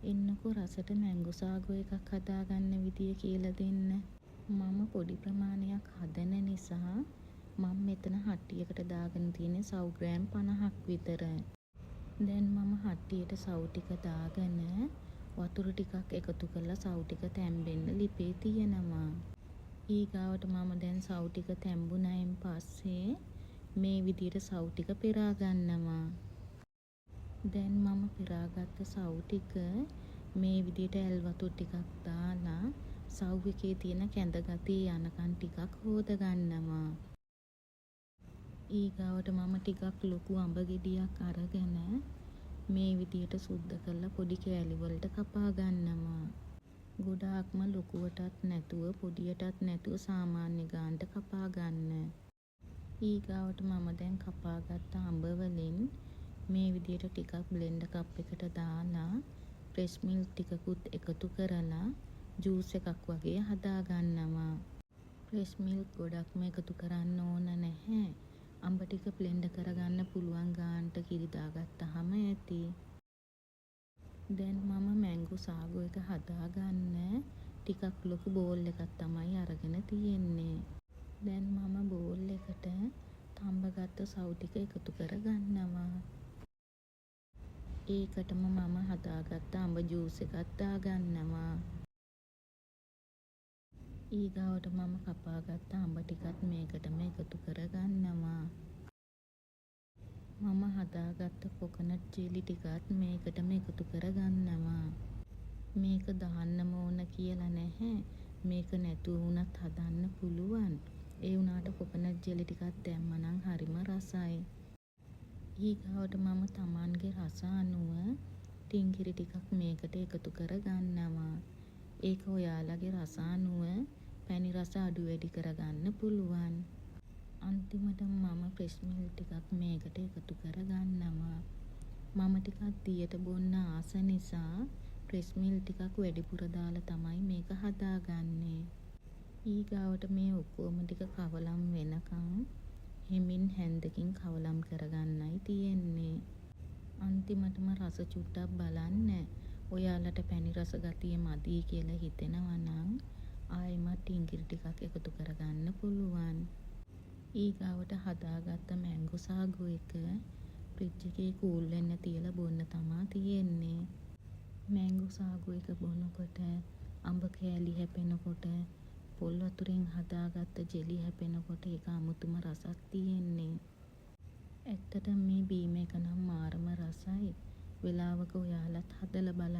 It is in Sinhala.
එන්නකෝ රසට මැංගෝ සාගෝ එකක් හදාගන්න විදිය කියලා දෙන්න. මම පොඩි ප්‍රමාණයක් හදන නිසා මම මෙතන හට්ටියකට දාගෙන තියෙන්නේ සව් ග්‍රෑම් 50ක් විතර. දැන් මම හට්ටියට සව් ටික දාගෙන වතුර ටිකක් එකතු කරලා සව් ටික තැම්බෙන්න ලිපේ තියනවා. ඊගාවට මම දැන් සව් ටික තැම්බුණයින් පස්සේ මේ විදියට සව් ටික පෙරා ගන්නවා. දැන් මම පෙරාගත්ත සව් ටික මේ විදියට ඇල් වතුර ටිකක් දාලා සව් එකේ තියෙන කැඳ ගතිය යනකන් ටිකක් හොද ගන්නවා. ඊගාවට මම ටිකක් ලොකු අඹ ගෙඩියක් අරගෙන මේ විදියට සුද්ධ කරලා පොඩි කෑලි වලට කපා ගන්නවා. ගොඩාක්ම ලොකුවටත් නැතුව පොඩියටත් නැතුව සාමාන්‍ය ගානට කපා ගන්න. ඊගාවට මම දැන් කපාගත්ත අඹ වලින් මේ විදියට ටිකක් බ්ලෙන්ඩර් කප් එකට දාලා ෆ්‍රෙෂ් මිල්ක් ටිකකුත් එකතු කරලා ජූස් එකක් වගේ හදා ගන්නවා. ෆ්‍රෙෂ් මිල්ක් ගොඩක්ම එකතු කරන්න ඕන නැහැ. අඹ ටික බ්ලෙන්ඩ් කරගන්න පුළුවන් ගානට කිරි දාගත්තාම ඇති. දැන් මම මැංගෝ සාගෝ එක හදාගන්න ටිකක් ලොකු බෝල් එකක් තමයි අරගෙන තියෙන්නේ. දැන් මම බෝල් එකට තම්බගත්ත සව් ටික එකතු කරගන්නවා. ඒකටම මම හදාගත්ත අඹ ජූස් එකක් දාගන්නවා. ඊගාවට මම කපාගත්ත අඹ ටිකත් මේකටම එකතු කරගන්නවා. මම හදාගත්ත කොකනට් ජෙලි ටිකත් මේකටම එකතු කරගන්නවා. මේක දාන්නම ඕන කියලා නැහැ. මේක නැතුව වුණත් හදන්න පුළුවන්. ඒ වුණාට කොකනට් ජෙලි ටිකක් දැම්මනම් හරිම රසයි. ඊගාවට මම තමන්ගේ රස අනුව ටින්කිරි ටිකක් මේකට එකතු කරගන්නවා. ඒක ඔයාලගේ රස අනුව පැණි රස අඩු වැඩි කරගන්න පුළුවන්. අන්තිමට මම ෆ්‍රෙෂ් මිල්ක් ටිකක් මේකට එකතු කරගන්නවා. මම ටිකක් දියට බොන්න ආස නිසා ෆ්‍රෙෂ් මිල්ක් ටිකක් වැඩිපුර දාලා තමයි මේක හදාගන්නේ. ඊගාවට මේ ඔක්කොම ටික කවලම් වෙනකන් හිමින් හැන්දකින් කවලම් කරගන්නයි තියෙන්නේ. අන්තිමටම රස චුට්ටක් බලන්න. ඔයාලට පැණි රස ගතිය මදි කියලා හිතෙනවා නම් ආයෙමත් ටින්කිරි ටිකක් එකතු කරගන්න පුළුවන්. ඊගාවට හදාගත්ත මැංගෝ සාගෝ එක ෆ්‍රිජ් එකේ කූල් වෙන්න තියලා බොන්න තමා තියෙන්නේ. මැංගෝ සාගෝ එක බොනකොට අඹ කෑලි හැපෙනකොට පොල් වතුරෙන් හදාගත්ත ජෙලි හැපෙනකොට ඒක අමුතුම රසක් තියෙන්නේ. ඇත්තටම මේ බීම එක නම් මාරම රසයි. වෙලාවක ඔයාලත් හදලා බලන්න.